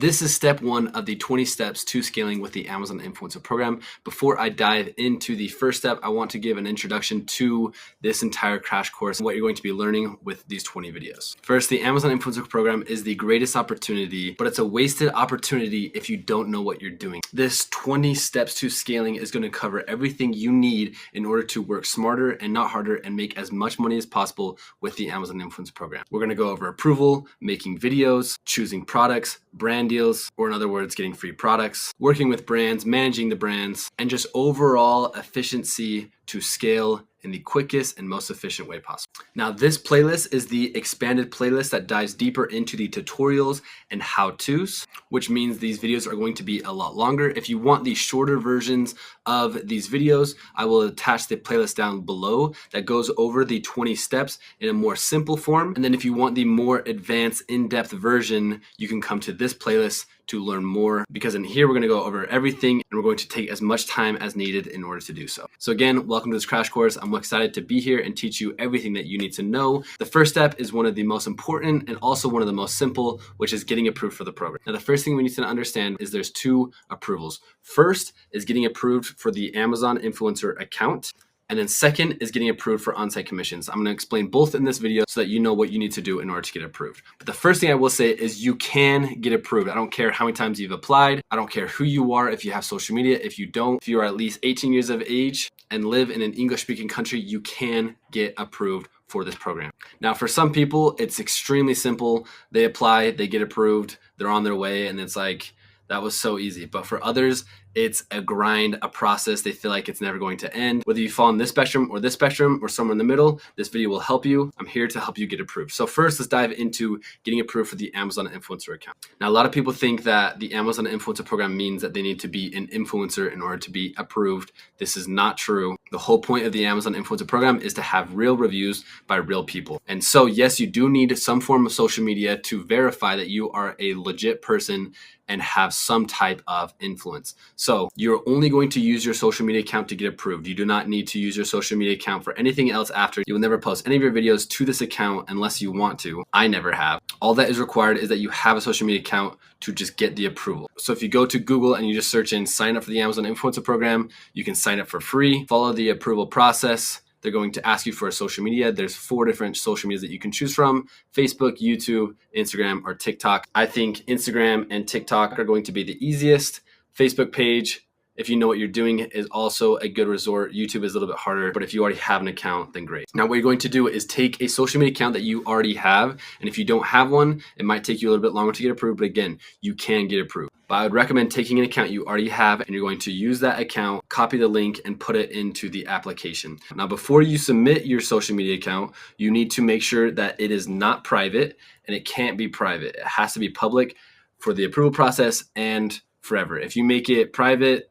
This is step one of the 20 steps to scaling with the Amazon Influencer Program. Before I dive into the first step, I want to give an introduction to this entire crash course and what you're going to be learning with these 20 videos. First, the Amazon Influencer Program is the greatest opportunity, but it's a wasted opportunity if you don't know what you're doing. This 20 steps to scaling is going to cover everything you need in order to work smarter and not harder and make as much money as possible with the Amazon Influencer Program. We're going to go over approval, making videos, choosing products, brand deals, or in other words, getting free products, working with brands, managing the brands, and just overall efficiency to scale in the quickest and most efficient way possible. Now, this playlist is the expanded playlist that dives deeper into the tutorials and how-tos, which means these videos are going to be a lot longer. If you want the shorter versions of these videos, I will attach the playlist down below that goes over the 20 steps in a more simple form. And then if you want the more advanced, in-depth version, you can come to this playlist to learn more, because in here we're going to go over everything and we're going to take as much time as needed in order to do so. So again, welcome to this crash course. I'm excited to be here and teach you everything that you need to know. The first step is one of the most important and also one of the most simple, which is getting approved for the program. Now, the first thing we need to understand is there's two approvals. First is getting approved for the Amazon Influencer account. And then second is getting approved for on-site commissions. I'm gonna explain both in this video so that you know what you need to do in order to get approved. But the first thing I will say is you can get approved. I don't care how many times you've applied. I don't care who you are, if you have social media, if you don't. If you are at least 18 years of age and live in an English-speaking country, you can get approved for this program. Now, for some people, it's extremely simple. They apply, they get approved, they're on their way, and it's like, that was so easy. But for others, it's a grind, a process. They feel like it's never going to end. Whether you fall in this spectrum or somewhere in the middle, this video will help you. I'm here to help you get approved. So first, let's dive into getting approved for the Amazon Influencer account. Now, a lot of people think that the Amazon Influencer Program means that they need to be an influencer in order to be approved. This is not true. The whole point of the Amazon Influencer Program is to have real reviews by real people. And so, yes, you do need some form of social media to verify that you are a legit person and have some type of influence. So you're only going to use your social media account to get approved. You do not need to use your social media account for anything else after. You will never post any of your videos to this account unless you want to. I never have. All that is required is that you have a social media account to just get the approval. So if you go to Google and you just search in sign up for the Amazon Influencer Program, you can sign up for free, follow the approval process. They're going to ask you for a social media. There's 4 different social medias that you can choose from: Facebook, YouTube, Instagram, or TikTok. I think Instagram and TikTok are going to be the easiest. Facebook page, if you know what you're doing, is also a good resort. YouTube is a little bit harder, but if you already have an account, then great. Now, what you're going to do is take a social media account that you already have. And if you don't have one, it might take you a little bit longer to get approved, but again, you can get approved. But I would recommend taking an account you already have, and you're going to use that account, copy the link, and put it into the application. Now, before you submit your social media account, you need to make sure that it is not private, and it can't be private. It has to be public for the approval process and forever. If you make it private,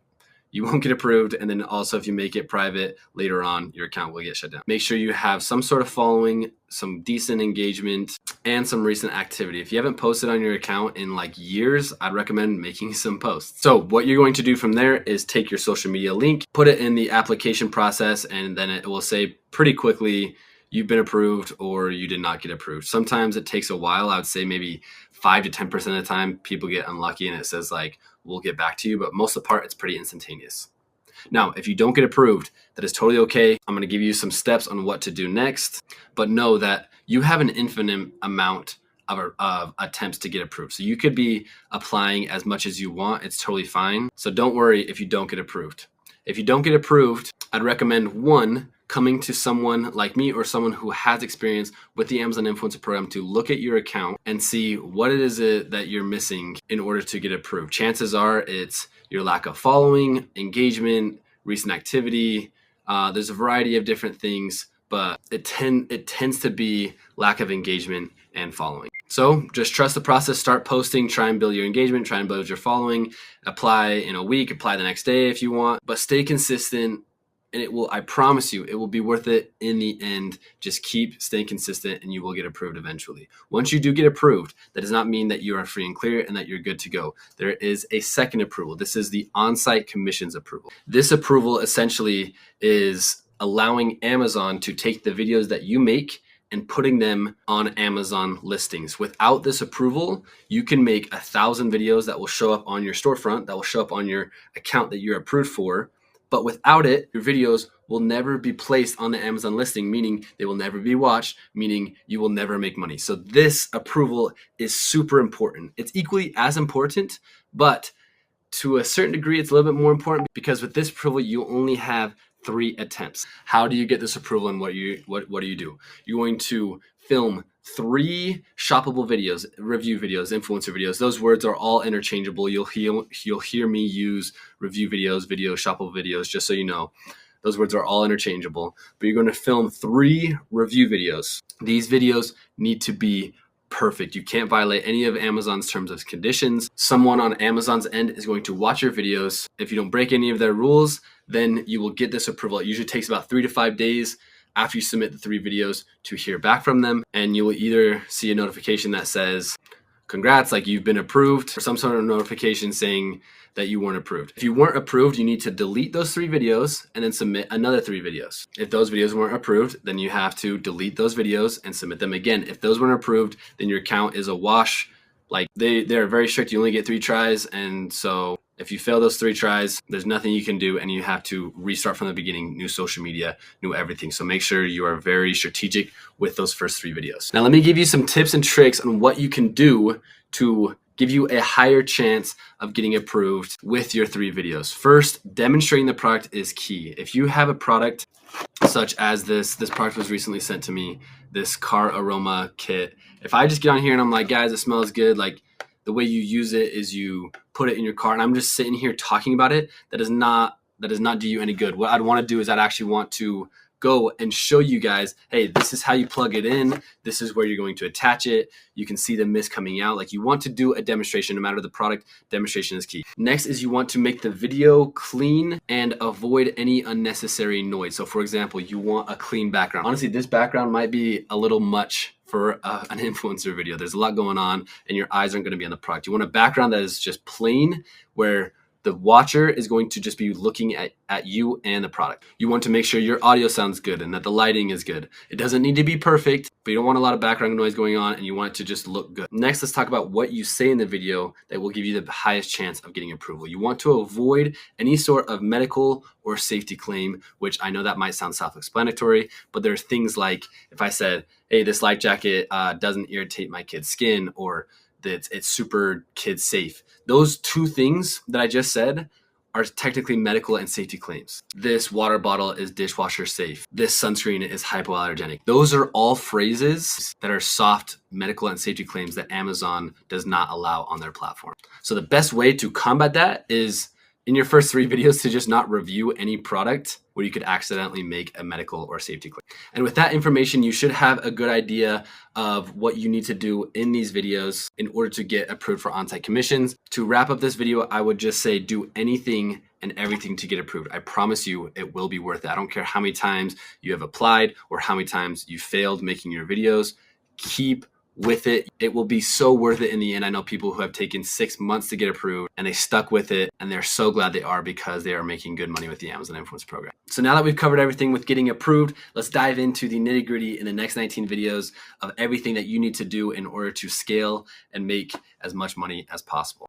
you won't get approved. And then also, if you make it private later on, your account will get shut down. Make sure you have some sort of following, some decent engagement, and some recent activity. If you haven't posted on your account in like years, I'd recommend making some posts. So what you're going to do from there is take your social media link, put it in the application process, and then it will say pretty quickly, you've been approved or you did not get approved. Sometimes it takes a while. I would say maybe 5 to 10% of the time people get unlucky and it says like, we'll get back to you, but most of the part, it's pretty instantaneous. Now, if you don't get approved, that is totally okay. I'm gonna give you some steps on what to do next, but know that you have an infinite amount of attempts to get approved. So you could be applying as much as you want. It's totally fine. So don't worry if you don't get approved. If you don't get approved, I'd recommend one, coming to someone like me or someone who has experience with the Amazon Influencer Program to look at your account and see what it is that you're missing in order to get approved. Chances are it's your lack of following, engagement, recent activity. There's a variety of different things, but it tends to be lack of engagement and following. So just trust the process, start posting, try and build your engagement, try and build your following, apply in a week, apply the next day if you want, but stay consistent. And it will, I promise you, it will be worth it in the end. Just keep staying consistent and you will get approved eventually. Once you do get approved, that does not mean that you are free and clear and that you're good to go. There is a second approval. This is the on-site commissions approval. This approval essentially is allowing Amazon to take the videos that you make and putting them on Amazon listings. Without this approval, you can make 1,000 videos that will show up on your storefront, that will show up on your account that you're approved for. But without it, your videos will never be placed on the Amazon listing, meaning they will never be watched, meaning you will never make money. So this approval is super important. It's equally as important, but to a certain degree, it's a little bit more important because with this approval, you only have 3 attempts. How do you get this approval and what do you do? You're going to film 3 shoppable videos, review videos, influencer videos. Those words are all interchangeable. You'll hear me use review videos, shoppable videos, just so you know. Those words are all interchangeable, but you're going to film 3 review videos. These videos need to be perfect. You can't violate any of Amazon's terms and conditions. Someone on Amazon's end is going to watch your videos. If you don't break any of their rules, then you will get this approval. It usually takes about 3 to 5 days after you submit the 3 videos to hear back from them. And you will either see a notification that says, congrats, like you've been approved, or some sort of notification saying that you weren't approved. If you weren't approved, you need to delete those 3 videos and then submit another 3 videos. If those videos weren't approved, then you have to delete those videos and submit them again. If those weren't approved, then your account is a wash. Like they're very strict. You only get 3 tries. And so if you fail those 3 tries, there's nothing you can do and you have to restart from the beginning, new social media, new everything. So make sure you are very strategic with those first 3 videos. Now let me give you some tips and tricks on what you can do to give you a higher chance of getting approved with your 3 videos. First, demonstrating the product is key. If you have a product such as this product was recently sent to me, this car aroma kit. If I just get on here and I'm like, guys, it smells good, like the way you use it is you put it in your car and I'm just sitting here talking about it, that does not do you any good. What I'd want to do is I'd actually want to go and show you guys, hey, this is how you plug it in. This is where you're going to attach it. You can see the mist coming out. Like you want to do a demonstration, no matter the product, demonstration is key. Next is you want to make the video clean and avoid any unnecessary noise. So for example, you want a clean background. Honestly, this background might be a little much for an influencer video. There's a lot going on and your eyes aren't going to be on the product. You want a background that is just plain where the watcher is going to just be looking at you and the product. You want to make sure your audio sounds good and that the lighting is good. It doesn't need to be perfect, but you don't want a lot of background noise going on and you want it to just look good. Next, let's talk about what you say in the video that will give you the highest chance of getting approval. You want to avoid any sort of medical or safety claim, which I know that might sound self-explanatory, but there's things like if I said, hey, this life jacket doesn't irritate my kid's skin, or that it's super kid safe. Those 2 things that I just said are technically medical and safety claims. This water bottle is dishwasher safe. This sunscreen is hypoallergenic. Those are all phrases that are soft medical and safety claims that Amazon does not allow on their platform. So the best way to combat that is in your first 3 videos to just not review any product where you could accidentally make a medical or safety claim. And with that information, you should have a good idea of what you need to do in these videos in order to get approved for on-site commissions. To wrap up this video, I would just say do anything and everything to get approved. I promise you it will be worth it. I don't care how many times you have applied or how many times you failed making your videos. Keep with it. It will be so worth it in the end. I know people who have taken 6 months to get approved and they stuck with it and they're so glad they are because they are making good money with the Amazon Influence Program. So now that we've covered everything with getting approved, let's dive into the nitty gritty in the next 19 videos of everything that you need to do in order to scale and make as much money as possible.